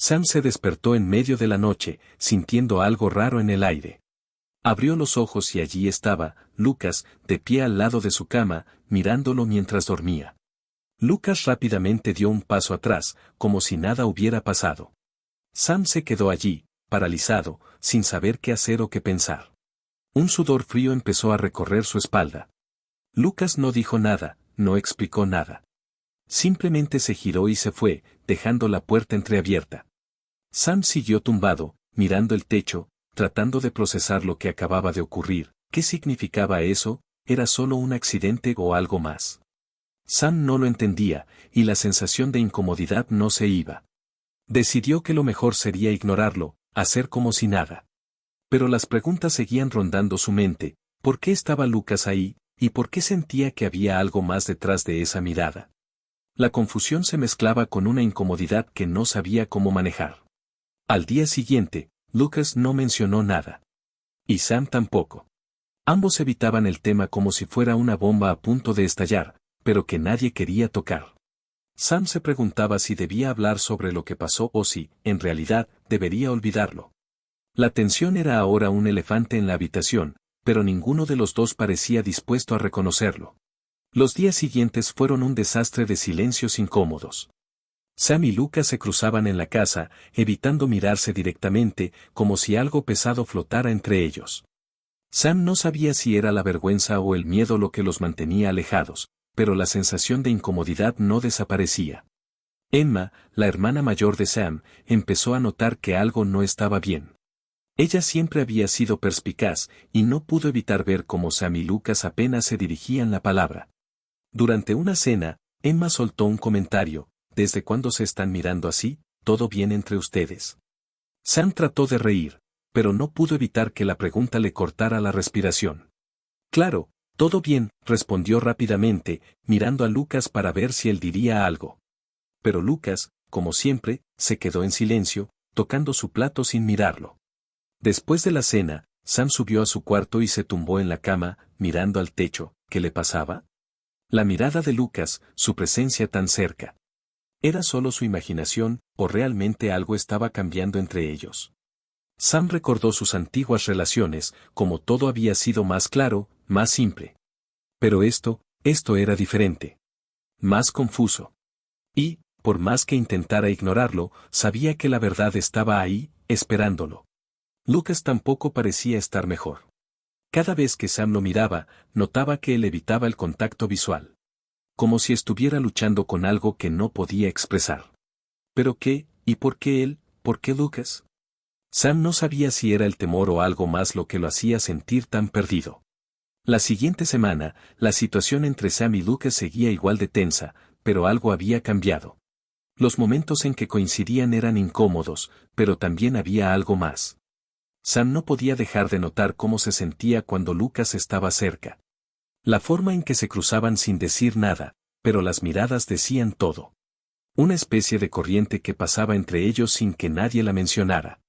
Sam se despertó en medio de la noche, sintiendo algo raro en el aire. Abrió los ojos y allí estaba, Lucas, de pie al lado de su cama, mirándolo mientras dormía. Lucas rápidamente dio un paso atrás, como si nada hubiera pasado. Sam se quedó allí, paralizado, sin saber qué hacer o qué pensar. Un sudor frío empezó a recorrer su espalda. Lucas no dijo nada, no explicó nada. Simplemente se giró y se fue, dejando la puerta entreabierta. Sam siguió tumbado, mirando el techo, tratando de procesar lo que acababa de ocurrir. ¿Qué significaba eso? ¿Era solo un accidente o algo más? Sam no lo entendía, y la sensación de incomodidad no se iba. Decidió que lo mejor sería ignorarlo, hacer como si nada. Pero las preguntas seguían rondando su mente. ¿Por qué estaba Lucas ahí? ¿Y por qué sentía que había algo más detrás de esa mirada? La confusión se mezclaba con una incomodidad que no sabía cómo manejar. Al día siguiente, Lucas no mencionó nada. Y Sam tampoco. Ambos evitaban el tema como si fuera una bomba a punto de estallar, pero que nadie quería tocar. Sam se preguntaba si debía hablar sobre lo que pasó o si, en realidad, debería olvidarlo. La tensión era ahora un elefante en la habitación, pero ninguno de los dos parecía dispuesto a reconocerlo. Los días siguientes fueron un desastre de silencios incómodos. Sam y Lucas se cruzaban en la casa, evitando mirarse directamente, como si algo pesado flotara entre ellos. Sam no sabía si era la vergüenza o el miedo lo que los mantenía alejados, pero la sensación de incomodidad no desaparecía. Emma, la hermana mayor de Sam, empezó a notar que algo no estaba bien. Ella siempre había sido perspicaz, y no pudo evitar ver cómo Sam y Lucas apenas se dirigían la palabra. Durante una cena, Emma soltó un comentario: ¿desde cuándo se están mirando así? ¿Todo bien entre ustedes? Sam trató de reír, pero no pudo evitar que la pregunta le cortara la respiración. Claro, todo bien, respondió rápidamente, mirando a Lucas para ver si él diría algo. Pero Lucas, como siempre, se quedó en silencio, tocando su plato sin mirarlo. Después de la cena, Sam subió a su cuarto y se tumbó en la cama, mirando al techo. ¿Qué le pasaba? La mirada de Lucas, su presencia tan cerca. ¿Era solo su imaginación, o realmente algo estaba cambiando entre ellos? Sam recordó sus antiguas relaciones, como todo había sido más claro, más simple. Pero esto era diferente. Más confuso. Y, por más que intentara ignorarlo, sabía que la verdad estaba ahí, esperándolo. Lucas tampoco parecía estar mejor. Cada vez que Sam lo miraba, notaba que él evitaba el contacto visual. Como si estuviera luchando con algo que no podía expresar. ¿Pero qué? ¿Y por qué él? ¿Por qué Lucas? Sam no sabía si era el temor o algo más lo que lo hacía sentir tan perdido. La siguiente semana, la situación entre Sam y Lucas seguía igual de tensa, pero algo había cambiado. Los momentos en que coincidían eran incómodos, pero también había algo más. Sam no podía dejar de notar cómo se sentía cuando Lucas estaba cerca. La forma en que se cruzaban sin decir nada, pero las miradas decían todo. Una especie de corriente que pasaba entre ellos sin que nadie la mencionara.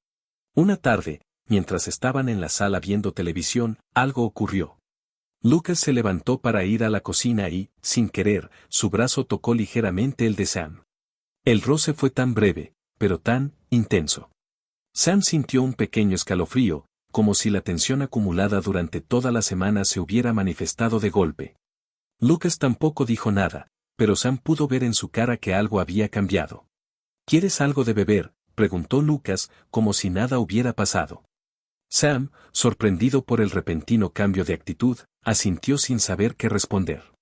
Una tarde, mientras estaban en la sala viendo televisión, algo ocurrió. Lucas se levantó para ir a la cocina y, sin querer, su brazo tocó ligeramente el de Sam. El roce fue tan breve, pero tan intenso. Sam sintió un pequeño escalofrío, como si la tensión acumulada durante toda la semana se hubiera manifestado de golpe. Lucas tampoco dijo nada, pero Sam pudo ver en su cara que algo había cambiado. ¿Quieres algo de beber?, preguntó Lucas, como si nada hubiera pasado. Sam, sorprendido por el repentino cambio de actitud, asintió sin saber qué responder.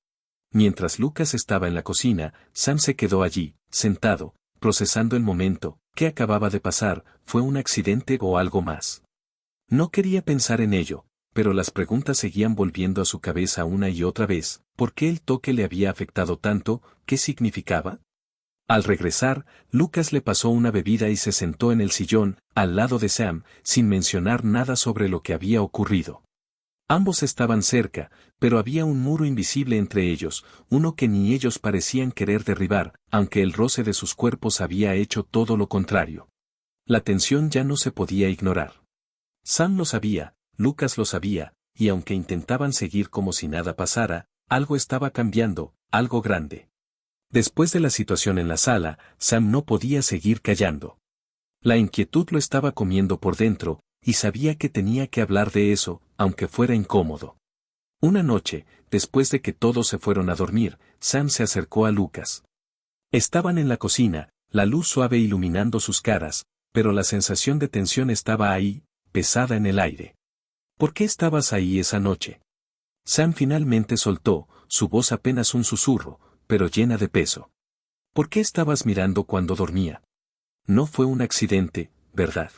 Mientras Lucas estaba en la cocina, Sam se quedó allí, sentado, procesando el momento. ¿Qué acababa de pasar? ¿Fue un accidente o algo más? No quería pensar en ello, pero las preguntas seguían volviendo a su cabeza una y otra vez. ¿Por qué el toque le había afectado tanto? ¿Qué significaba? Al regresar, Lucas le pasó una bebida y se sentó en el sillón, al lado de Sam, sin mencionar nada sobre lo que había ocurrido. Ambos estaban cerca, pero había un muro invisible entre ellos, uno que ni ellos parecían querer derribar, aunque el roce de sus cuerpos había hecho todo lo contrario. La tensión ya no se podía ignorar. Sam lo sabía, Lucas lo sabía, y aunque intentaban seguir como si nada pasara, algo estaba cambiando, algo grande. Después de la situación en la sala, Sam no podía seguir callando. La inquietud lo estaba comiendo por dentro, y sabía que tenía que hablar de eso, aunque fuera incómodo. Una noche, después de que todos se fueron a dormir, Sam se acercó a Lucas. Estaban en la cocina, la luz suave iluminando sus caras, pero la sensación de tensión estaba ahí, pesada en el aire. ¿Por qué estabas ahí esa noche? Sam finalmente soltó, su voz apenas un susurro, pero llena de peso. ¿Por qué estabas mirando cuando dormía? No fue un accidente, ¿verdad?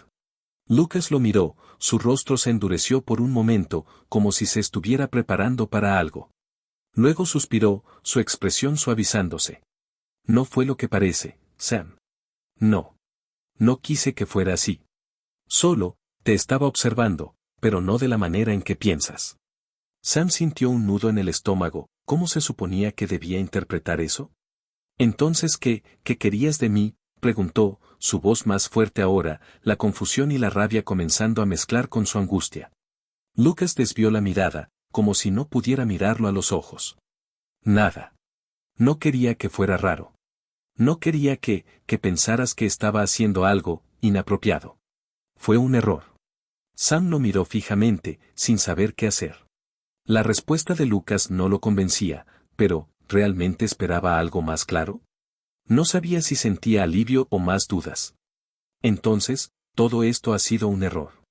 Lucas lo miró, su rostro se endureció por un momento, como si se estuviera preparando para algo. Luego suspiró, su expresión suavizándose. No fue lo que parece, Sam. No. No quise que fuera así. Solo, te estaba observando, pero no de la manera en que piensas. Sam sintió un nudo en el estómago. ¿Cómo se suponía que debía interpretar eso? Entonces, ¿qué querías de mí?, preguntó, su voz más fuerte ahora, la confusión y la rabia comenzando a mezclar con su angustia. Lucas desvió la mirada, como si no pudiera mirarlo a los ojos. Nada. No quería que fuera raro. No quería que pensaras que estaba haciendo algo inapropiado. Fue un error. Sam lo miró fijamente, sin saber qué hacer. La respuesta de Lucas no lo convencía, pero, ¿realmente esperaba algo más claro? No sabía si sentía alivio o más dudas. Entonces, ¿todo esto ha sido un error?,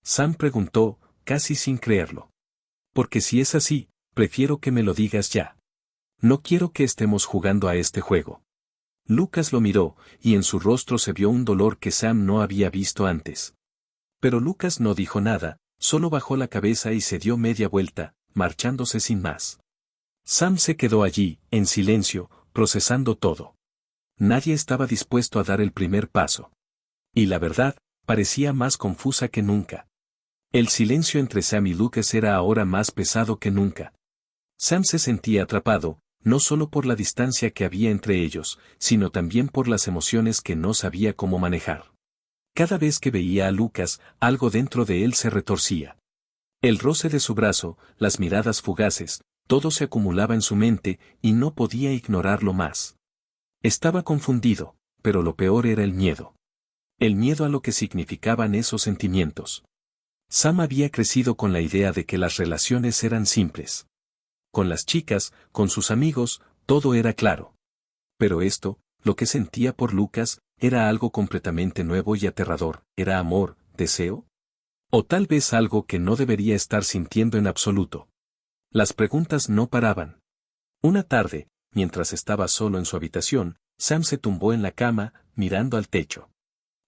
Sam preguntó, casi sin creerlo. Porque si es así, prefiero que me lo digas ya. No quiero que estemos jugando a este juego. Lucas lo miró, y en su rostro se vio un dolor que Sam no había visto antes. Pero Lucas no dijo nada, solo bajó la cabeza y se dio media vuelta, marchándose sin más. Sam se quedó allí, en silencio, procesando todo. Nadie estaba dispuesto a dar el primer paso. Y la verdad, parecía más confusa que nunca. El silencio entre Sam y Lucas era ahora más pesado que nunca. Sam se sentía atrapado, no solo por la distancia que había entre ellos, sino también por las emociones que no sabía cómo manejar. Cada vez que veía a Lucas, algo dentro de él se retorcía. El roce de su brazo, las miradas fugaces, todo se acumulaba en su mente, y no podía ignorarlo más. Estaba confundido, pero lo peor era el miedo. El miedo a lo que significaban esos sentimientos. Sam había crecido con la idea de que las relaciones eran simples. Con las chicas, con sus amigos, todo era claro. Pero esto, lo que sentía por Lucas, era algo completamente nuevo y aterrador. ¿Era amor, deseo? O tal vez algo que no debería estar sintiendo en absoluto. Las preguntas no paraban. Una tarde, mientras estaba solo en su habitación, Sam se tumbó en la cama, mirando al techo.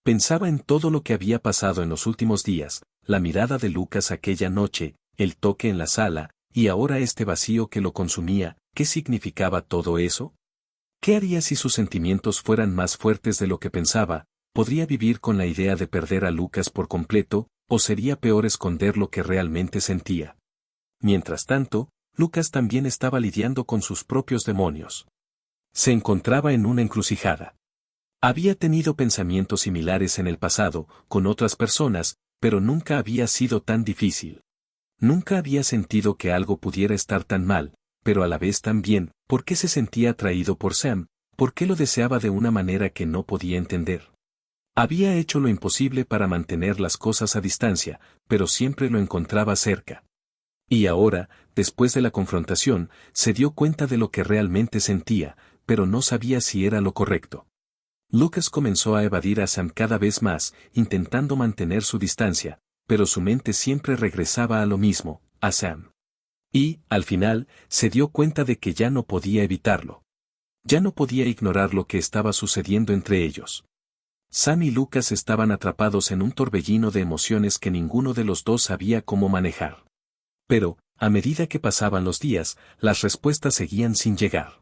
Pensaba en todo lo que había pasado en los últimos días, la mirada de Lucas aquella noche, el toque en la sala, y ahora este vacío que lo consumía. ¿Qué significaba todo eso? ¿Qué haría si sus sentimientos fueran más fuertes de lo que pensaba? ¿Podría vivir con la idea de perder a Lucas por completo, o sería peor esconder lo que realmente sentía? Mientras tanto, Lucas también estaba lidiando con sus propios demonios. Se encontraba en una encrucijada. Había tenido pensamientos similares en el pasado, con otras personas, pero nunca había sido tan difícil. Nunca había sentido que algo pudiera estar tan mal, pero a la vez también, ¿por qué se sentía atraído por Sam? ¿Por qué lo deseaba de una manera que no podía entender? Había hecho lo imposible para mantener las cosas a distancia, pero siempre lo encontraba cerca. Y ahora, después de la confrontación, se dio cuenta de lo que realmente sentía, pero no sabía si era lo correcto. Lucas comenzó a evadir a Sam cada vez más, intentando mantener su distancia, pero su mente siempre regresaba a lo mismo, a Sam. Y, al final, se dio cuenta de que ya no podía evitarlo. Ya no podía ignorar lo que estaba sucediendo entre ellos. Sam y Lucas estaban atrapados en un torbellino de emociones que ninguno de los dos sabía cómo manejar. Pero, a medida que pasaban los días, las respuestas seguían sin llegar.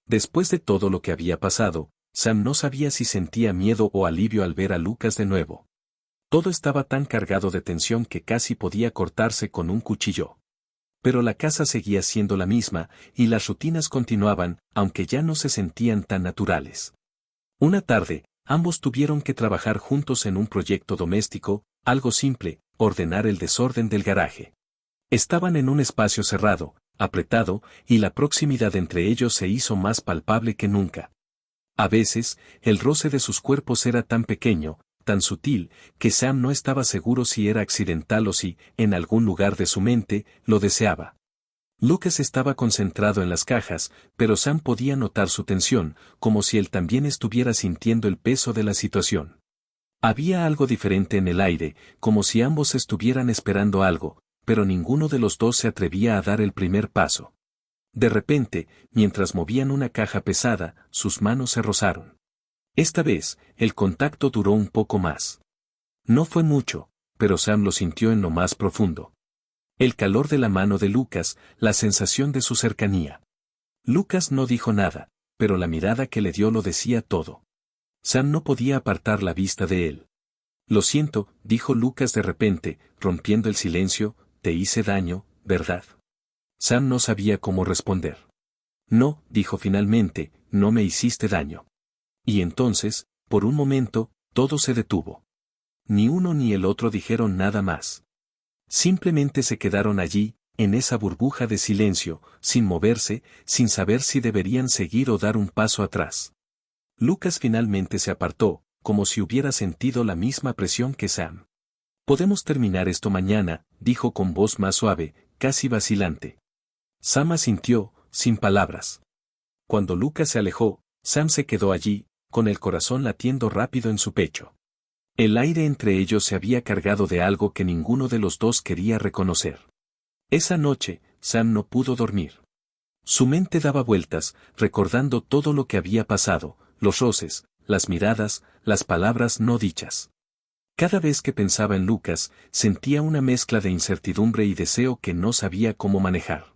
Después de todo lo que había pasado, Sam no sabía si sentía miedo o alivio al ver a Lucas de nuevo. Todo estaba tan cargado de tensión que casi podía cortarse con un cuchillo. Pero la casa seguía siendo la misma, y las rutinas continuaban, aunque ya no se sentían tan naturales. Una tarde, ambos tuvieron que trabajar juntos en un proyecto doméstico, algo simple, ordenar el desorden del garaje. Estaban en un espacio cerrado, apretado, y la proximidad entre ellos se hizo más palpable que nunca. A veces, el roce de sus cuerpos era tan pequeño, tan sutil, que Sam no estaba seguro si era accidental o si, en algún lugar de su mente, lo deseaba. Lucas estaba concentrado en las cajas, pero Sam podía notar su tensión, como si él también estuviera sintiendo el peso de la situación. Había algo diferente en el aire, como si ambos estuvieran esperando algo, pero ninguno de los dos se atrevía a dar el primer paso. De repente, mientras movían una caja pesada, sus manos se rozaron. Esta vez, el contacto duró un poco más. No fue mucho, pero Sam lo sintió en lo más profundo. El calor de la mano de Lucas, la sensación de su cercanía. Lucas no dijo nada, pero la mirada que le dio lo decía todo. Sam no podía apartar la vista de él. Lo siento, dijo Lucas de repente, rompiendo el silencio, te hice daño, ¿verdad? Sam no sabía cómo responder. No, dijo finalmente, no me hiciste daño. Y entonces, por un momento, todo se detuvo. Ni uno ni el otro dijeron nada más. Simplemente se quedaron allí, en esa burbuja de silencio, sin moverse, sin saber si deberían seguir o dar un paso atrás. Lucas finalmente se apartó, como si hubiera sentido la misma presión que Sam. Podemos terminar esto mañana, dijo con voz más suave, casi vacilante. Sam asintió, sin palabras. Cuando Lucas se alejó, Sam se quedó allí, con el corazón latiendo rápido en su pecho. El aire entre ellos se había cargado de algo que ninguno de los dos quería reconocer. Esa noche, Sam no pudo dormir. Su mente daba vueltas, recordando todo lo que había pasado, los roces, las miradas, las palabras no dichas. Cada vez que pensaba en Lucas, sentía una mezcla de incertidumbre y deseo que no sabía cómo manejar.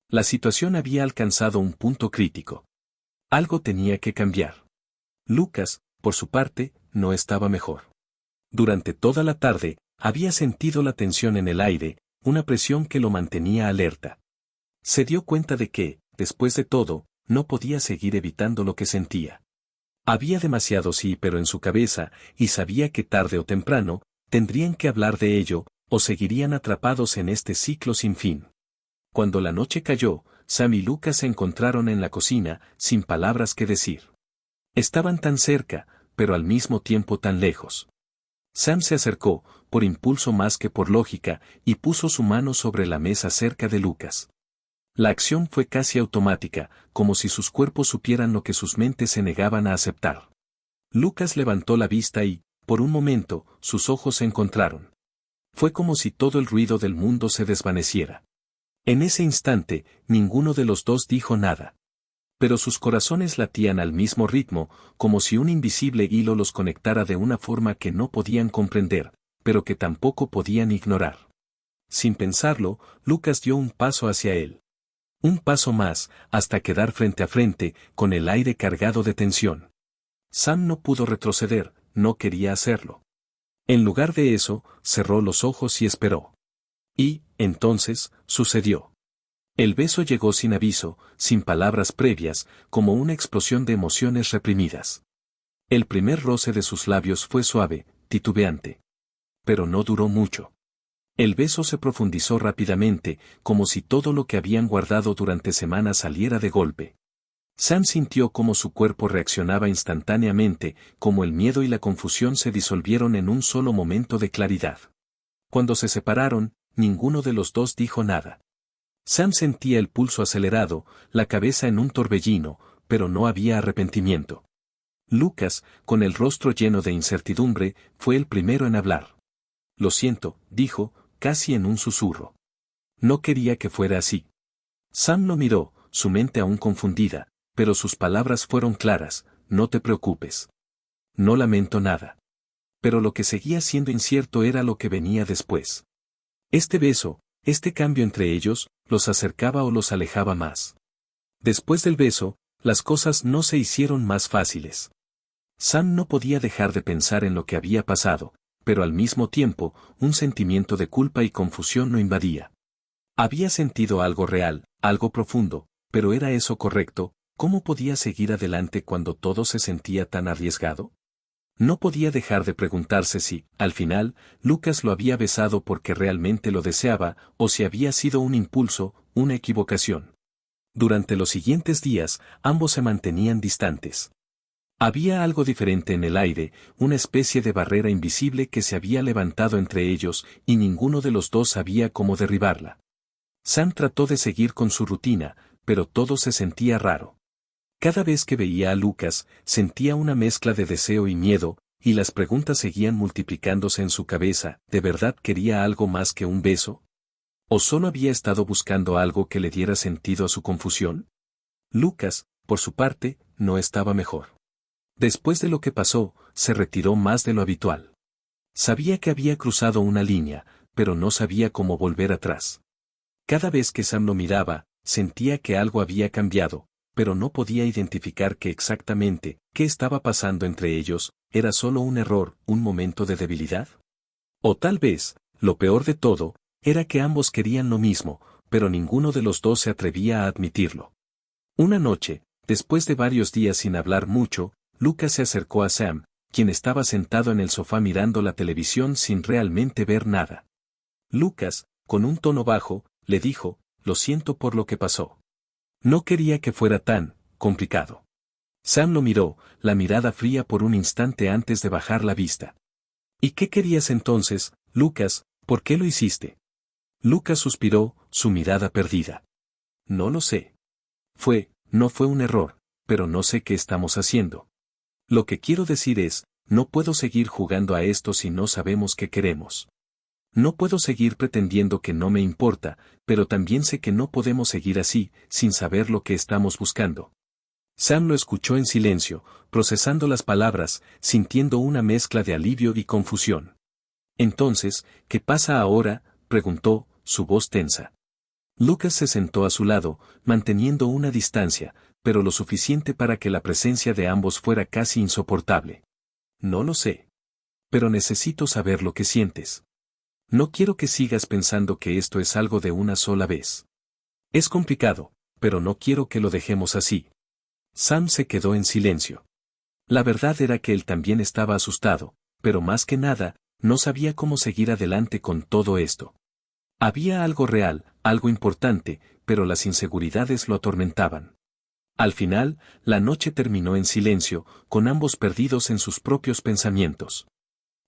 La situación había alcanzado un punto crítico. Algo tenía que cambiar. Lucas, por su parte, no estaba mejor. Durante toda la tarde, había sentido la tensión en el aire, una presión que lo mantenía alerta. Se dio cuenta de que, después de todo, no podía seguir evitando lo que sentía. Había demasiado sí pero en su cabeza, y sabía que tarde o temprano, tendrían que hablar de ello, o seguirían atrapados en este ciclo sin fin. Cuando la noche cayó, Sam y Lucas se encontraron en la cocina, sin palabras que decir. Estaban tan cerca, pero al mismo tiempo tan lejos. Sam se acercó, por impulso más que por lógica, y puso su mano sobre la mesa cerca de Lucas. La acción fue casi automática, como si sus cuerpos supieran lo que sus mentes se negaban a aceptar. Lucas levantó la vista y, por un momento, sus ojos se encontraron. Fue como si todo el ruido del mundo se desvaneciera. En ese instante, ninguno de los dos dijo nada. Pero sus corazones latían al mismo ritmo, como si un invisible hilo los conectara de una forma que no podían comprender, pero que tampoco podían ignorar. Sin pensarlo, Lucas dio un paso hacia él. Un paso más, hasta quedar frente a frente, con el aire cargado de tensión. Sam no pudo retroceder, no quería hacerlo. En lugar de eso, cerró los ojos y esperó. Y, entonces, sucedió. El beso llegó sin aviso, sin palabras previas, como una explosión de emociones reprimidas. El primer roce de sus labios fue suave, titubeante. Pero no duró mucho. El beso se profundizó rápidamente, como si todo lo que habían guardado durante semanas saliera de golpe. Sam sintió cómo su cuerpo reaccionaba instantáneamente, como el miedo y la confusión se disolvieron en un solo momento de claridad. Cuando se separaron, ninguno de los dos dijo nada. Sam sentía el pulso acelerado, la cabeza en un torbellino, pero no había arrepentimiento. Lucas, con el rostro lleno de incertidumbre, fue el primero en hablar. Lo siento, dijo, casi en un susurro. No quería que fuera así. Sam lo miró, su mente aún confundida, pero sus palabras fueron claras, no te preocupes. No lamento nada. Pero lo que seguía siendo incierto era lo que venía después. Este beso, este cambio entre ellos, los acercaba o los alejaba más. Después del beso, las cosas no se hicieron más fáciles. Sam no podía dejar de pensar en lo que había pasado, pero al mismo tiempo, un sentimiento de culpa y confusión lo invadía. Había sentido algo real, algo profundo, pero ¿era eso correcto? ¿Cómo podía seguir adelante cuando todo se sentía tan arriesgado? No podía dejar de preguntarse si, al final, Lucas lo había besado porque realmente lo deseaba, o si había sido un impulso, una equivocación. Durante los siguientes días, ambos se mantenían distantes. Había algo diferente en el aire, una especie de barrera invisible que se había levantado entre ellos y ninguno de los dos sabía cómo derribarla. Sam trató de seguir con su rutina, pero todo se sentía raro. Cada vez que veía a Lucas, sentía una mezcla de deseo y miedo, y las preguntas seguían multiplicándose en su cabeza. ¿De verdad quería algo más que un beso? ¿O solo había estado buscando algo que le diera sentido a su confusión? Lucas, por su parte, no estaba mejor. Después de lo que pasó, se retiró más de lo habitual. Sabía que había cruzado una línea, pero no sabía cómo volver atrás. Cada vez que Sam lo miraba, sentía que algo había cambiado, pero no podía identificar qué estaba pasando entre ellos. ¿Era solo un error, un momento de debilidad? O tal vez, lo peor de todo, era que ambos querían lo mismo, pero ninguno de los dos se atrevía a admitirlo. Una noche, después de varios días sin hablar mucho, Lucas se acercó a Sam, quien estaba sentado en el sofá mirando la televisión sin realmente ver nada. Lucas, con un tono bajo, le dijo: «Lo siento por lo que pasó. No quería que fuera tan complicado». Sam lo miró, la mirada fría por un instante antes de bajar la vista. «¿Y qué querías entonces, Lucas? ¿Por qué lo hiciste?» Lucas suspiró, su mirada perdida. «No lo sé. No fue un error, pero no sé qué estamos haciendo. Lo que quiero decir es, no puedo seguir jugando a esto si no sabemos qué queremos. No puedo seguir pretendiendo que no me importa, pero también sé que no podemos seguir así, sin saber lo que estamos buscando». Sam lo escuchó en silencio, procesando las palabras, sintiendo una mezcla de alivio y confusión. «Entonces, ¿qué pasa ahora?», preguntó, su voz tensa. Lucas se sentó a su lado, manteniendo una distancia, pero lo suficiente para que la presencia de ambos fuera casi insoportable. «No lo sé. Pero necesito saber lo que sientes. No quiero que sigas pensando que esto es algo de una sola vez. Es complicado, pero no quiero que lo dejemos así». Sam se quedó en silencio. La verdad era que él también estaba asustado, pero más que nada, no sabía cómo seguir adelante con todo esto. Había algo real, algo importante, pero las inseguridades lo atormentaban. Al final, la noche terminó en silencio, con ambos perdidos en sus propios pensamientos.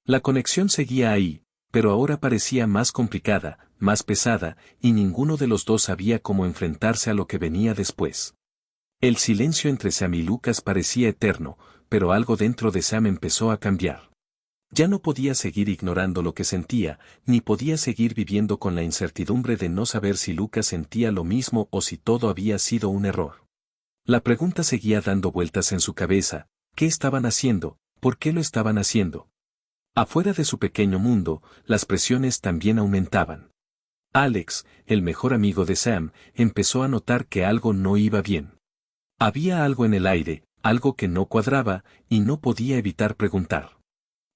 La conexión seguía ahí, pero ahora parecía más complicada, más pesada, y ninguno de los dos sabía cómo enfrentarse a lo que venía después. El silencio entre Sam y Lucas parecía eterno, pero algo dentro de Sam empezó a cambiar. Ya no podía seguir ignorando lo que sentía, ni podía seguir viviendo con la incertidumbre de no saber si Lucas sentía lo mismo o si todo había sido un error. La pregunta seguía dando vueltas en su cabeza: ¿qué estaban haciendo? ¿Por qué lo estaban haciendo? Afuera de su pequeño mundo, las presiones también aumentaban. Alex, el mejor amigo de Sam, empezó a notar que algo no iba bien. Había algo en el aire, algo que no cuadraba, y no podía evitar preguntar.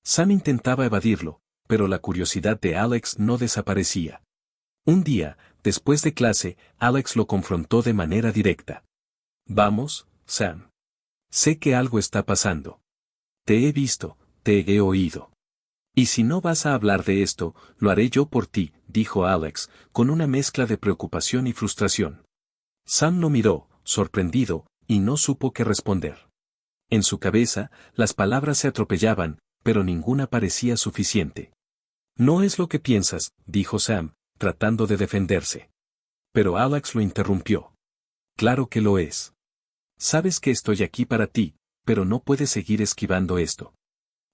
Sam intentaba evadirlo, pero la curiosidad de Alex no desaparecía. Un día, después de clase, Alex lo confrontó de manera directa. «Vamos, Sam. Sé que algo está pasando. Te he visto, te he oído. Y si no vas a hablar de esto, lo haré yo por ti», dijo Alex, con una mezcla de preocupación y frustración. Sam lo miró, sorprendido, y no supo qué responder. En su cabeza, las palabras se atropellaban, pero ninguna parecía suficiente. «No es lo que piensas», dijo Sam, tratando de defenderse. Pero Alex lo interrumpió. «Claro que lo es. Sabes que estoy aquí para ti, pero no puedes seguir esquivando esto.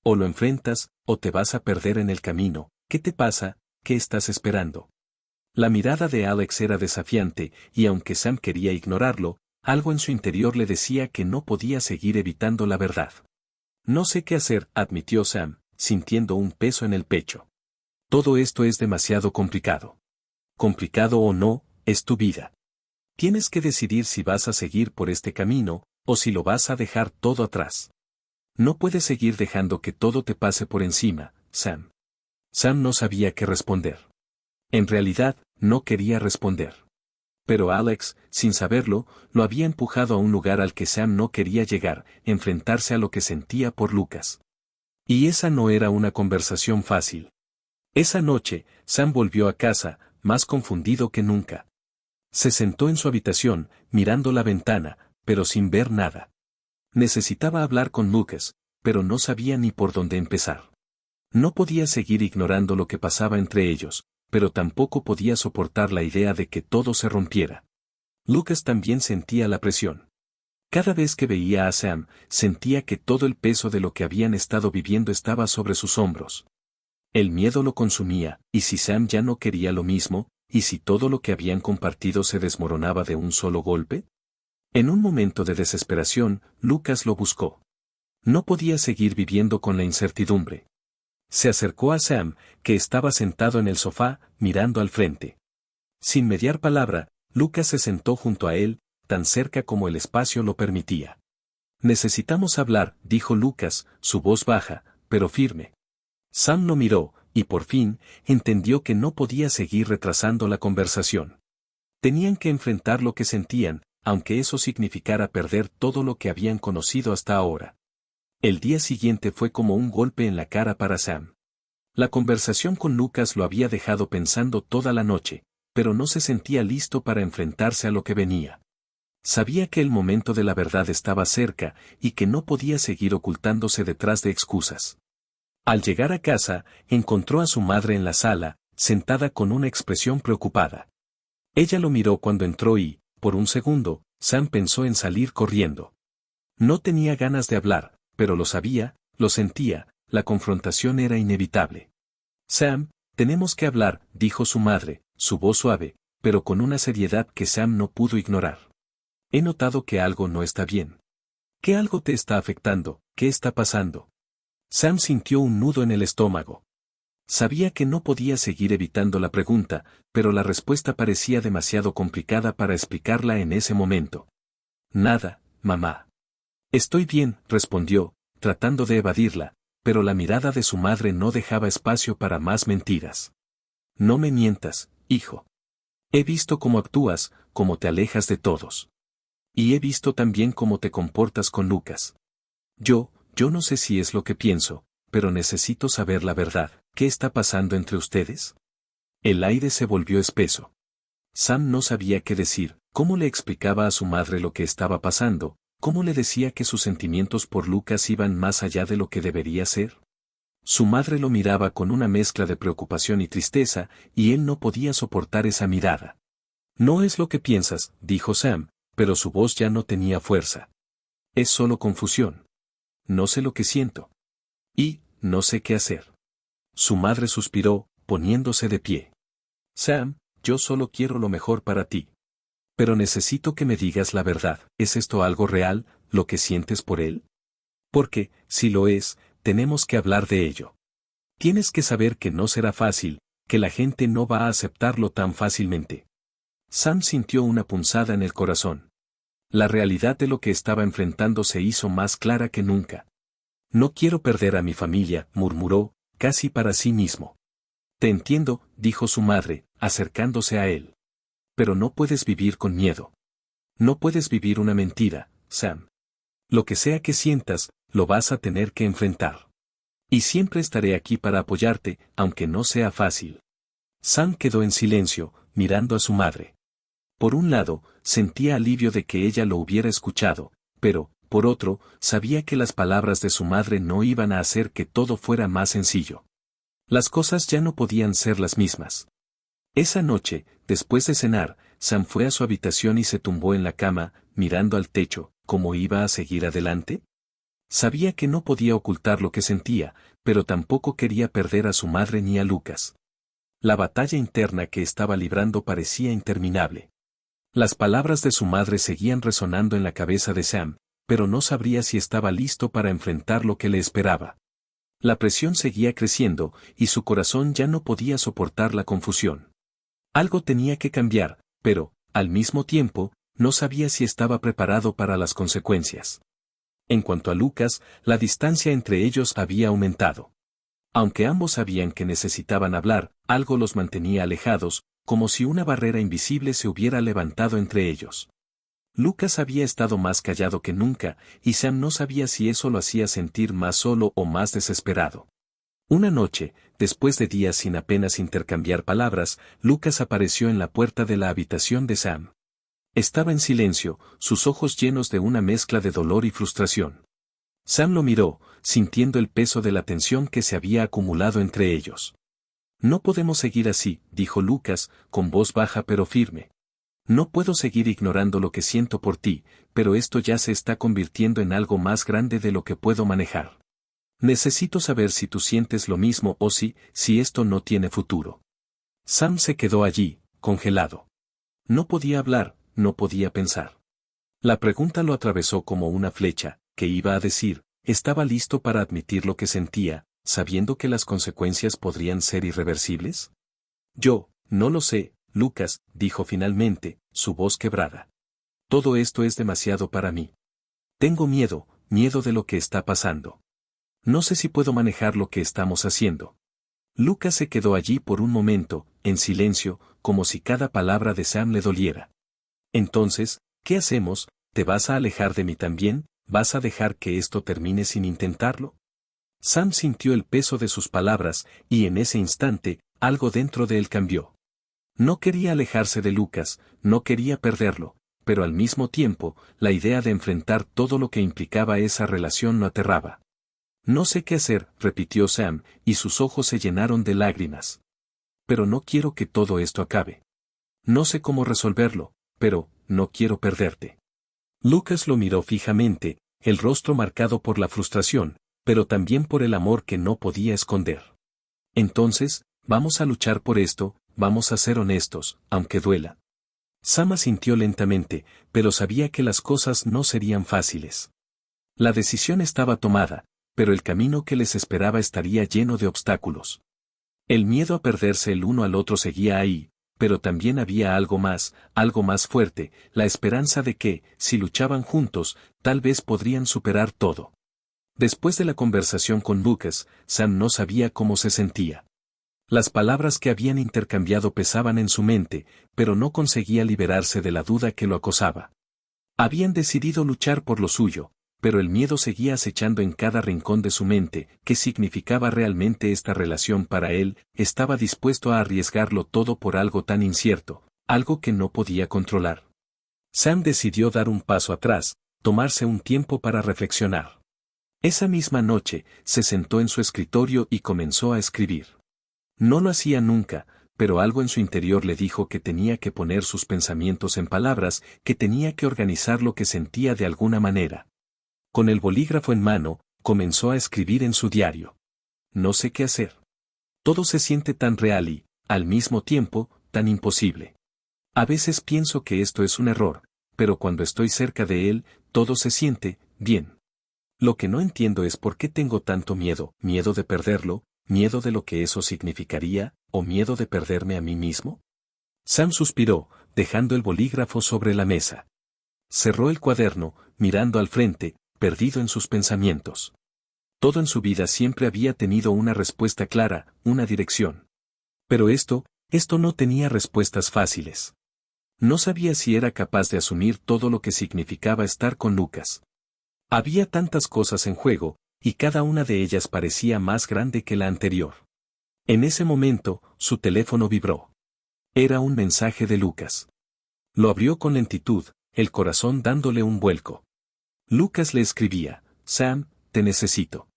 O lo enfrentas, o te vas a perder en el camino. ¿Qué te pasa? ¿Qué estás esperando?». La mirada de Alex era desafiante, y aunque Sam quería ignorarlo, algo en su interior le decía que no podía seguir evitando la verdad. «No sé qué hacer», admitió Sam, sintiendo un peso en el pecho. «Todo esto es demasiado complicado. Complicado o no, es tu vida. Tienes que decidir si vas a seguir por este camino, o si lo vas a dejar todo atrás. No puedes seguir dejando que todo te pase por encima, Sam». Sam no sabía qué responder. En realidad, no quería responder. Pero Alex, sin saberlo, lo había empujado a un lugar al que Sam no quería llegar, enfrentarse a lo que sentía por Lucas. Y esa no era una conversación fácil. Esa noche, Sam volvió a casa, más confundido que nunca. Se sentó en su habitación, mirando la ventana, pero sin ver nada. Necesitaba hablar con Lucas, pero no sabía ni por dónde empezar. No podía seguir ignorando lo que pasaba entre ellos, pero tampoco podía soportar la idea de que todo se rompiera. Lucas también sentía la presión. Cada vez que veía a Sam, sentía que todo el peso de lo que habían estado viviendo estaba sobre sus hombros. El miedo lo consumía, y si Sam ya no quería lo mismo, y si todo lo que habían compartido se desmoronaba de un solo golpe. En un momento de desesperación, Lucas lo buscó. No podía seguir viviendo con la incertidumbre. Se acercó a Sam, que estaba sentado en el sofá, mirando al frente. Sin mediar palabra, Lucas se sentó junto a él, tan cerca como el espacio lo permitía. Necesitamos hablar, dijo Lucas, su voz baja, pero firme. Sam lo miró, y por fin, entendió que no podía seguir retrasando la conversación. Tenían que enfrentar lo que sentían, aunque eso significara perder todo lo que habían conocido hasta ahora. El día siguiente fue como un golpe en la cara para Sam. La conversación con Lucas lo había dejado pensando toda la noche, pero no se sentía listo para enfrentarse a lo que venía. Sabía que el momento de la verdad estaba cerca y que no podía seguir ocultándose detrás de excusas. Al llegar a casa, encontró a su madre en la sala, sentada con una expresión preocupada. Ella lo miró cuando entró y, por un segundo, Sam pensó en salir corriendo. No tenía ganas de hablar, pero lo sabía, lo sentía, la confrontación era inevitable. Sam, tenemos que hablar, dijo su madre, su voz suave, pero con una seriedad que Sam no pudo ignorar. He notado que algo no está bien. ¿Qué algo te está afectando? ¿Qué está pasando? Sam sintió un nudo en el estómago. Sabía que no podía seguir evitando la pregunta, pero la respuesta parecía demasiado complicada para explicarla en ese momento. Nada, mamá. Estoy bien, respondió, tratando de evadirla, pero la mirada de su madre no dejaba espacio para más mentiras. No me mientas, hijo. He visto cómo actúas, cómo te alejas de todos. Y he visto también cómo te comportas con Lucas. Yo no sé si es lo que pienso, pero necesito saber la verdad. ¿Qué está pasando entre ustedes? El aire se volvió espeso. Sam no sabía qué decir, cómo le explicaba a su madre lo que estaba pasando, cómo le decía que sus sentimientos por Lucas iban más allá de lo que debería ser. Su madre lo miraba con una mezcla de preocupación y tristeza, y él no podía soportar esa mirada. No es lo que piensas, dijo Sam, pero su voz ya no tenía fuerza. Es solo confusión. No sé lo que siento. Y, no sé qué hacer. Su madre suspiró, poniéndose de pie. Sam, yo solo quiero lo mejor para ti. Pero necesito que me digas la verdad. ¿Es esto algo real, lo que sientes por él? Porque, si lo es, tenemos que hablar de ello. Tienes que saber que no será fácil, que la gente no va a aceptarlo tan fácilmente. Sam sintió una punzada en el corazón. La realidad de lo que estaba enfrentando se hizo más clara que nunca. No quiero perder a mi familia, murmuró, casi para sí mismo. Te entiendo, dijo su madre, acercándose a él. Pero no puedes vivir con miedo. No puedes vivir una mentira, Sam. Lo que sea que sientas, lo vas a tener que enfrentar. Y siempre estaré aquí para apoyarte, aunque no sea fácil. Sam quedó en silencio, mirando a su madre. Por un lado, sentía alivio de que ella lo hubiera escuchado, pero, por otro, sabía que las palabras de su madre no iban a hacer que todo fuera más sencillo. Las cosas ya no podían ser las mismas. Esa noche, después de cenar, Sam fue a su habitación y se tumbó en la cama, mirando al techo. ¿Cómo iba a seguir adelante? Sabía que no podía ocultar lo que sentía, pero tampoco quería perder a su madre ni a Lucas. La batalla interna que estaba librando parecía interminable. Las palabras de su madre seguían resonando en la cabeza de Sam, pero no sabría si estaba listo para enfrentar lo que le esperaba. La presión seguía creciendo, y su corazón ya no podía soportar la confusión. Algo tenía que cambiar, pero, al mismo tiempo, no sabía si estaba preparado para las consecuencias. En cuanto a Lucas, la distancia entre ellos había aumentado. Aunque ambos sabían que necesitaban hablar, algo los mantenía alejados, como si una barrera invisible se hubiera levantado entre ellos. Lucas había estado más callado que nunca, y Sam no sabía si eso lo hacía sentir más solo o más desesperado. Una noche, después de días sin apenas intercambiar palabras, Lucas apareció en la puerta de la habitación de Sam. Estaba en silencio, sus ojos llenos de una mezcla de dolor y frustración. Sam lo miró, sintiendo el peso de la tensión que se había acumulado entre ellos. No podemos seguir así, dijo Lucas, con voz baja pero firme. No puedo seguir ignorando lo que siento por ti, pero esto ya se está convirtiendo en algo más grande de lo que puedo manejar. Necesito saber si tú sientes lo mismo o si esto no tiene futuro. Sam se quedó allí, congelado. No podía hablar, no podía pensar. La pregunta lo atravesó como una flecha, ¿qué iba a decir? Estaba listo para admitir lo que sentía, sabiendo que las consecuencias podrían ser irreversibles. Yo, no lo sé, Lucas, dijo finalmente, su voz quebrada. Todo esto es demasiado para mí. Tengo miedo de lo que está pasando. No sé si puedo manejar lo que estamos haciendo. Lucas se quedó allí por un momento, en silencio, como si cada palabra de Sam le doliera. Entonces, ¿qué hacemos? ¿Te vas a alejar de mí también? ¿Vas a dejar que esto termine sin intentarlo? Sam sintió el peso de sus palabras, y en ese instante, algo dentro de él cambió. No quería alejarse de Lucas, no quería perderlo, pero al mismo tiempo, la idea de enfrentar todo lo que implicaba esa relación lo aterraba. No sé qué hacer, repitió Sam, y sus ojos se llenaron de lágrimas. Pero no quiero que todo esto acabe. No sé cómo resolverlo, pero, no quiero perderte. Lucas lo miró fijamente, el rostro marcado por la frustración, pero también por el amor que no podía esconder. Entonces, vamos a luchar por esto, vamos a ser honestos, aunque duela. Sam asintió lentamente, pero sabía que las cosas no serían fáciles. La decisión estaba tomada, pero el camino que les esperaba estaría lleno de obstáculos. El miedo a perderse el uno al otro seguía ahí, pero también había algo más fuerte, la esperanza de que, si luchaban juntos, tal vez podrían superar todo. Después de la conversación con Lucas, Sam no sabía cómo se sentía. Las palabras que habían intercambiado pesaban en su mente, pero no conseguía liberarse de la duda que lo acosaba. Habían decidido luchar por lo suyo, pero el miedo seguía acechando en cada rincón de su mente. ¿Qué significaba realmente esta relación para él? Estaba dispuesto a arriesgarlo todo por algo tan incierto, algo que no podía controlar. Sam decidió dar un paso atrás, tomarse un tiempo para reflexionar. Esa misma noche, se sentó en su escritorio y comenzó a escribir. No lo hacía nunca, pero algo en su interior le dijo que tenía que poner sus pensamientos en palabras, que tenía que organizar lo que sentía de alguna manera. Con el bolígrafo en mano, comenzó a escribir en su diario. No sé qué hacer. Todo se siente tan real y, al mismo tiempo, tan imposible. A veces pienso que esto es un error, pero cuando estoy cerca de él, todo se siente bien. Lo que no entiendo es por qué tengo tanto miedo de perderlo, miedo de lo que eso significaría, o miedo de perderme a mí mismo. Sam suspiró, dejando el bolígrafo sobre la mesa. Cerró el cuaderno, mirando al frente, perdido en sus pensamientos. Todo en su vida siempre había tenido una respuesta clara, una dirección. Pero esto no tenía respuestas fáciles. No sabía si era capaz de asumir todo lo que significaba estar con Lucas. Había tantas cosas en juego, y cada una de ellas parecía más grande que la anterior. En ese momento, su teléfono vibró. Era un mensaje de Lucas. Lo abrió con lentitud, el corazón dándole un vuelco. Lucas le escribía: Sam, te necesito.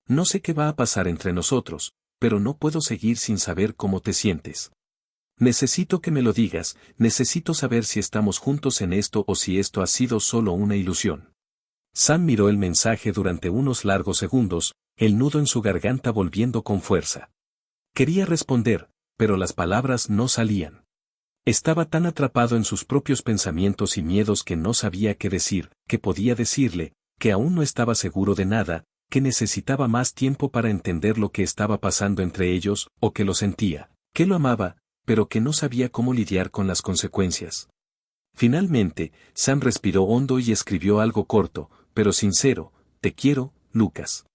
No sé qué va a pasar entre nosotros, pero no puedo seguir sin saber cómo te sientes. Necesito que me lo digas, necesito saber si estamos juntos en esto o si esto ha sido solo una ilusión. Sam miró el mensaje durante unos largos segundos, el nudo en su garganta volviendo con fuerza. Quería responder, pero las palabras no salían. Estaba tan atrapado en sus propios pensamientos y miedos que no sabía qué decir, qué podía decirle, que aún no estaba seguro de nada, que necesitaba más tiempo para entender lo que estaba pasando entre ellos, o que lo sentía, que lo amaba, pero que no sabía cómo lidiar con las consecuencias. Finalmente, Sam respiró hondo y escribió algo corto, pero sincero: te quiero, Lucas.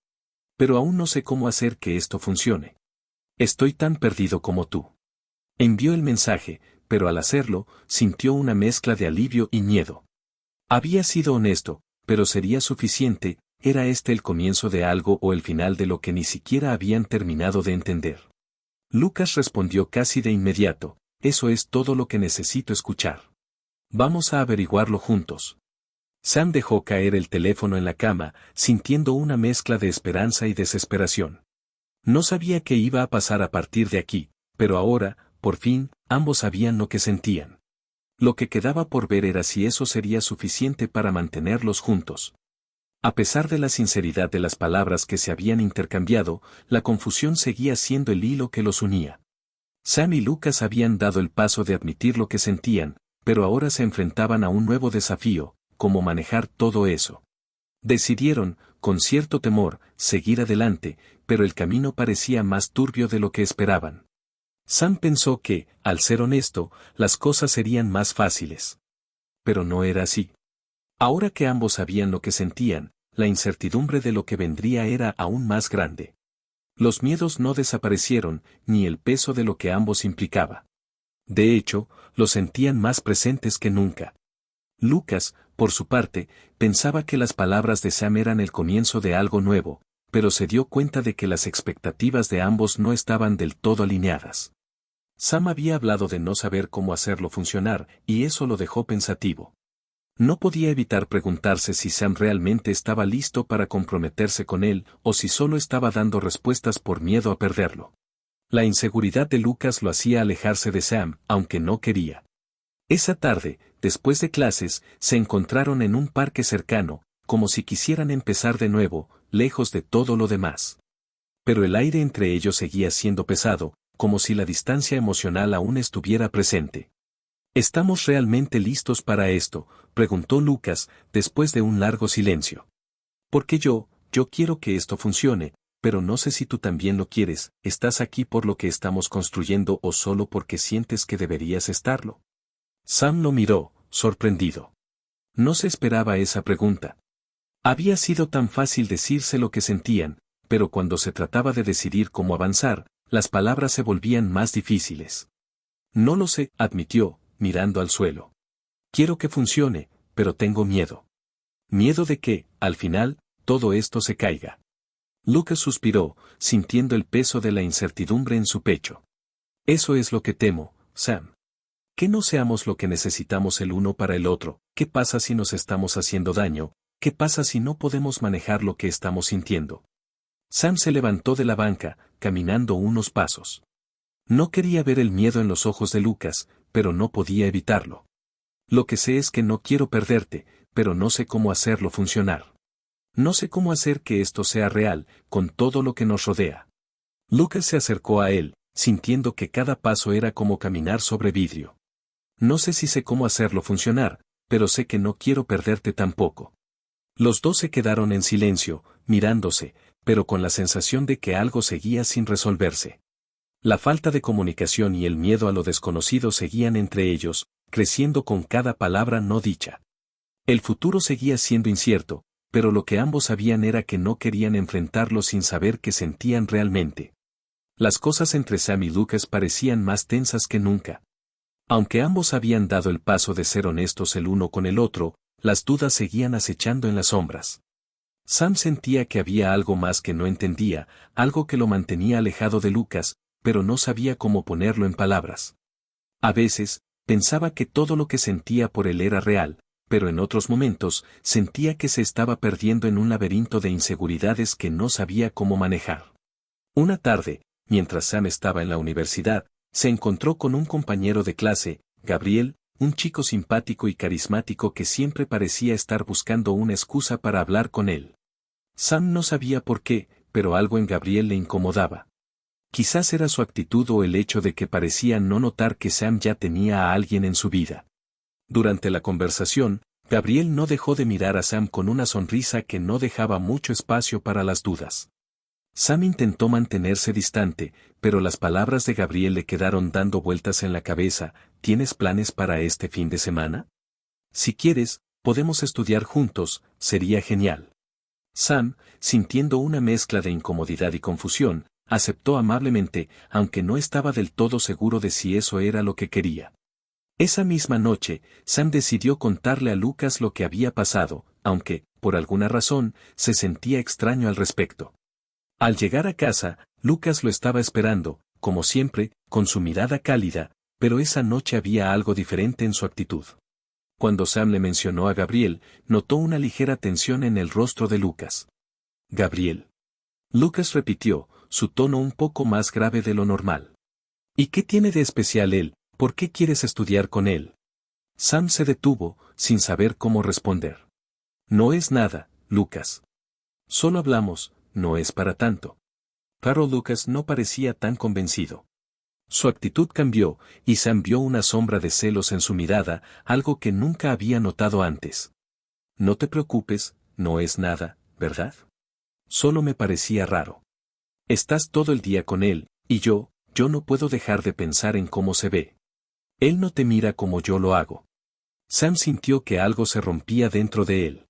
Pero aún no sé cómo hacer que esto funcione. Estoy tan perdido como tú. Envió el mensaje, pero al hacerlo, sintió una mezcla de alivio y miedo. Había sido honesto, pero ¿sería suficiente? ¿Era este el comienzo de algo o el final de lo que ni siquiera habían terminado de entender? Lucas respondió casi de inmediato: eso es todo lo que necesito escuchar. Vamos a averiguarlo juntos. Sam dejó caer el teléfono en la cama, sintiendo una mezcla de esperanza y desesperación. No sabía qué iba a pasar a partir de aquí, pero ahora, por fin, ambos sabían lo que sentían. Lo que quedaba por ver era si eso sería suficiente para mantenerlos juntos. A pesar de la sinceridad de las palabras que se habían intercambiado, la confusión seguía siendo el hilo que los unía. Sam y Lucas habían dado el paso de admitir lo que sentían, pero ahora se enfrentaban a un nuevo desafío: cómo manejar todo eso. Decidieron, con cierto temor, seguir adelante, pero el camino parecía más turbio de lo que esperaban. Sam pensó que, al ser honesto, las cosas serían más fáciles. Pero no era así. Ahora que ambos sabían lo que sentían, la incertidumbre de lo que vendría era aún más grande. Los miedos no desaparecieron, ni el peso de lo que ambos implicaba. De hecho, los sentían más presentes que nunca. Lucas, por su parte, pensaba que las palabras de Sam eran el comienzo de algo nuevo, pero se dio cuenta de que las expectativas de ambos no estaban del todo alineadas. Sam había hablado de no saber cómo hacerlo funcionar, y eso lo dejó pensativo. No podía evitar preguntarse si Sam realmente estaba listo para comprometerse con él, o si solo estaba dando respuestas por miedo a perderlo. La inseguridad de Lucas lo hacía alejarse de Sam, aunque no quería. Esa tarde, después de clases, se encontraron en un parque cercano, como si quisieran empezar de nuevo, lejos de todo lo demás. Pero el aire entre ellos seguía siendo pesado, como si la distancia emocional aún estuviera presente. ¿Estamos realmente listos para esto?, preguntó Lucas, después de un largo silencio. Porque yo quiero que esto funcione, pero no sé si tú también lo quieres. ¿Estás aquí por lo que estamos construyendo o solo porque sientes que deberías estarlo? Sam lo miró, sorprendido. No se esperaba esa pregunta. Había sido tan fácil decirse lo que sentían, pero cuando se trataba de decidir cómo avanzar, las palabras se volvían más difíciles. No lo sé, admitió, mirando al suelo. Quiero que funcione, pero tengo miedo. Miedo de que, al final, todo esto se caiga. Lucas suspiró, sintiendo el peso de la incertidumbre en su pecho. Eso es lo que temo, Sam. Que no seamos lo que necesitamos el uno para el otro. ¿Qué pasa si nos estamos haciendo daño? ¿Qué pasa si no podemos manejar lo que estamos sintiendo? Sam se levantó de la banca, caminando unos pasos. No quería ver el miedo en los ojos de Lucas, pero no podía evitarlo. Lo que sé es que no quiero perderte, pero no sé cómo hacerlo funcionar. No sé cómo hacer que esto sea real, con todo lo que nos rodea. Lucas se acercó a él, sintiendo que cada paso era como caminar sobre vidrio. No sé si sé cómo hacerlo funcionar, pero sé que no quiero perderte tampoco. Los dos se quedaron en silencio, mirándose, pero con la sensación de que algo seguía sin resolverse. La falta de comunicación y el miedo a lo desconocido seguían entre ellos, creciendo con cada palabra no dicha. El futuro seguía siendo incierto, pero lo que ambos sabían era que no querían enfrentarlo sin saber qué sentían realmente. Las cosas entre Sam y Lucas parecían más tensas que nunca. Aunque ambos habían dado el paso de ser honestos el uno con el otro, las dudas seguían acechando en las sombras. Sam sentía que había algo más que no entendía, algo que lo mantenía alejado de Lucas, pero no sabía cómo ponerlo en palabras. A veces, pensaba que todo lo que sentía por él era real, pero en otros momentos, sentía que se estaba perdiendo en un laberinto de inseguridades que no sabía cómo manejar. Una tarde, mientras Sam estaba en la universidad, se encontró con un compañero de clase, Gabriel, un chico simpático y carismático que siempre parecía estar buscando una excusa para hablar con él. Sam no sabía por qué, pero algo en Gabriel le incomodaba. Quizás era su actitud o el hecho de que parecía no notar que Sam ya tenía a alguien en su vida. Durante la conversación, Gabriel no dejó de mirar a Sam con una sonrisa que no dejaba mucho espacio para las dudas. Sam intentó mantenerse distante, pero las palabras de Gabriel le quedaron dando vueltas en la cabeza. ¿Tienes planes para este fin de semana? Si quieres, podemos estudiar juntos, sería genial. Sam, sintiendo una mezcla de incomodidad y confusión, aceptó amablemente, aunque no estaba del todo seguro de si eso era lo que quería. Esa misma noche, Sam decidió contarle a Lucas lo que había pasado, aunque, por alguna razón, se sentía extraño al respecto. Al llegar a casa, Lucas lo estaba esperando, como siempre, con su mirada cálida, pero esa noche había algo diferente en su actitud. Cuando Sam le mencionó a Gabriel, notó una ligera tensión en el rostro de Lucas. Gabriel. Lucas repitió, su tono un poco más grave de lo normal. ¿Y qué tiene de especial él? ¿Por qué quieres estudiar con él? Sam se detuvo, sin saber cómo responder. No es nada, Lucas. Solo hablamos, no es para tanto. Pero Lucas no parecía tan convencido. Su actitud cambió, y Sam vio una sombra de celos en su mirada, algo que nunca había notado antes. No te preocupes, no es nada, ¿verdad? Solo me parecía raro. Estás todo el día con él, y yo no puedo dejar de pensar en cómo se ve. Él no te mira como yo lo hago. Sam sintió que algo se rompía dentro de él.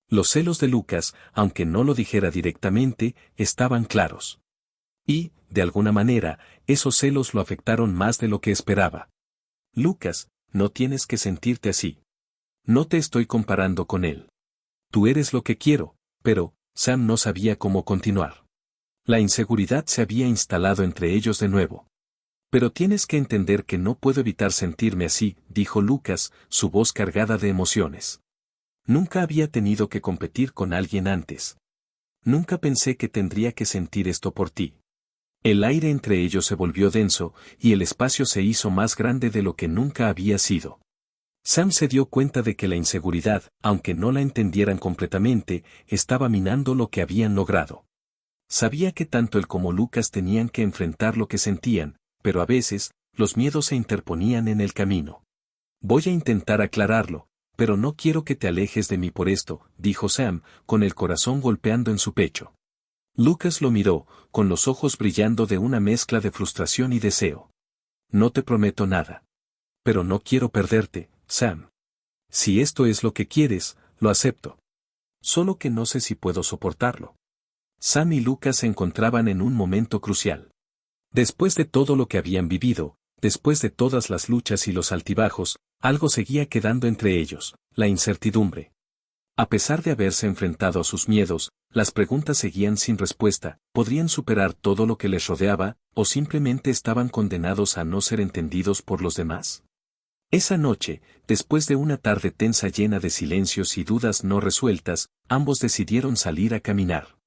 Los celos de Lucas, aunque no lo dijera directamente, estaban claros. Y, de alguna manera, esos celos lo afectaron más de lo que esperaba. Lucas, no tienes que sentirte así. No te estoy comparando con él. Tú eres lo que quiero, pero, Sam no sabía cómo continuar. La inseguridad se había instalado entre ellos de nuevo. Pero tienes que entender que no puedo evitar sentirme así, dijo Lucas, su voz cargada de emociones. Nunca había tenido que competir con alguien antes. Nunca pensé que tendría que sentir esto por ti. El aire entre ellos se volvió denso, y el espacio se hizo más grande de lo que nunca había sido. Sam se dio cuenta de que la inseguridad, aunque no la entendieran completamente, estaba minando lo que habían logrado. Sabía que tanto él como Lucas tenían que enfrentar lo que sentían, pero a veces, los miedos se interponían en el camino. Voy a intentar aclararlo, pero no quiero que te alejes de mí por esto, dijo Sam, con el corazón golpeando en su pecho. Lucas lo miró, con los ojos brillando de una mezcla de frustración y deseo. No te prometo nada. Pero no quiero perderte, Sam. Si esto es lo que quieres, lo acepto. Solo que no sé si puedo soportarlo. Sam y Lucas se encontraban en un momento crucial. Después de todo lo que habían vivido, después de todas las luchas y los altibajos, algo seguía quedando entre ellos, la incertidumbre. A pesar de haberse enfrentado a sus miedos, las preguntas seguían sin respuesta, ¿podrían superar todo lo que les rodeaba, o simplemente estaban condenados a no ser entendidos por los demás? Esa noche, después de una tarde tensa llena de silencios y dudas no resueltas, ambos decidieron salir a caminar.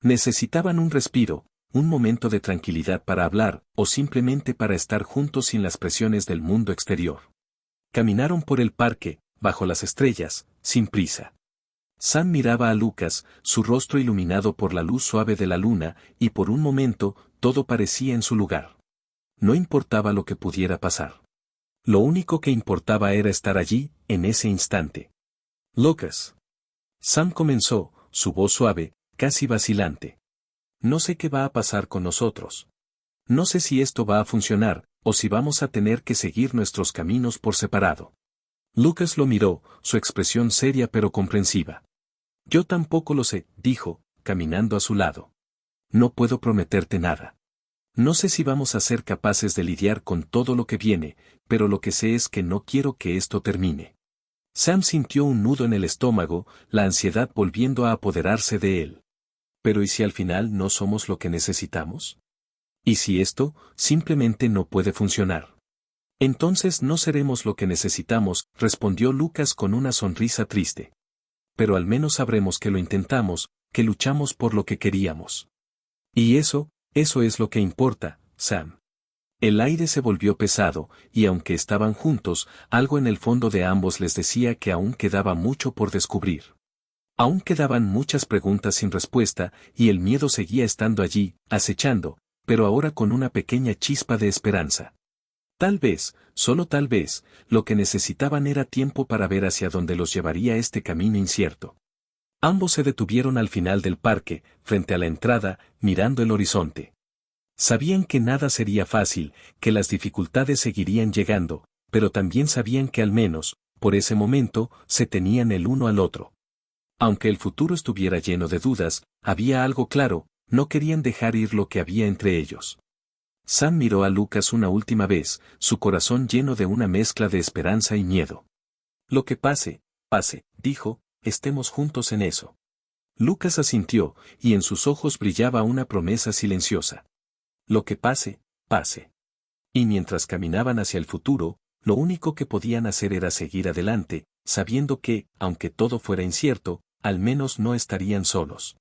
Necesitaban un respiro, un momento de tranquilidad para hablar, o simplemente para estar juntos sin las presiones del mundo exterior. Caminaron por el parque, bajo las estrellas, sin prisa. Sam miraba a Lucas, su rostro iluminado por la luz suave de la luna, y por un momento, todo parecía en su lugar. No importaba lo que pudiera pasar. Lo único que importaba era estar allí, en ese instante. Lucas. Sam comenzó, su voz suave, casi vacilante. No sé qué va a pasar con nosotros. No sé si esto va a funcionar, o si vamos a tener que seguir nuestros caminos por separado. Lucas lo miró, su expresión seria pero comprensiva. Yo tampoco lo sé, dijo, caminando a su lado. No puedo prometerte nada. No sé si vamos a ser capaces de lidiar con todo lo que viene, pero lo que sé es que no quiero que esto termine. Sam sintió un nudo en el estómago, la ansiedad volviendo a apoderarse de él. Pero ¿y si al final no somos lo que necesitamos? ¿Y si esto, simplemente no puede funcionar? Entonces no seremos lo que necesitamos, respondió Lucas con una sonrisa triste. Pero al menos sabremos que lo intentamos, que luchamos por lo que queríamos. Y eso es lo que importa, Sam. El aire se volvió pesado, y aunque estaban juntos, algo en el fondo de ambos les decía que aún quedaba mucho por descubrir. Aún quedaban muchas preguntas sin respuesta, y el miedo seguía estando allí, acechando, pero ahora con una pequeña chispa de esperanza. Tal vez, solo tal vez, lo que necesitaban era tiempo para ver hacia dónde los llevaría este camino incierto. Ambos se detuvieron al final del parque, frente a la entrada, mirando el horizonte. Sabían que nada sería fácil, que las dificultades seguirían llegando, pero también sabían que al menos, por ese momento, se tenían el uno al otro. Aunque el futuro estuviera lleno de dudas, había algo claro, no querían dejar ir lo que había entre ellos. Sam miró a Lucas una última vez, su corazón lleno de una mezcla de esperanza y miedo. Lo que pase, pase, dijo, estemos juntos en eso. Lucas asintió, y en sus ojos brillaba una promesa silenciosa. Lo que pase, pase. Y mientras caminaban hacia el futuro, lo único que podían hacer era seguir adelante, sabiendo que, aunque todo fuera incierto, al menos no estarían solos.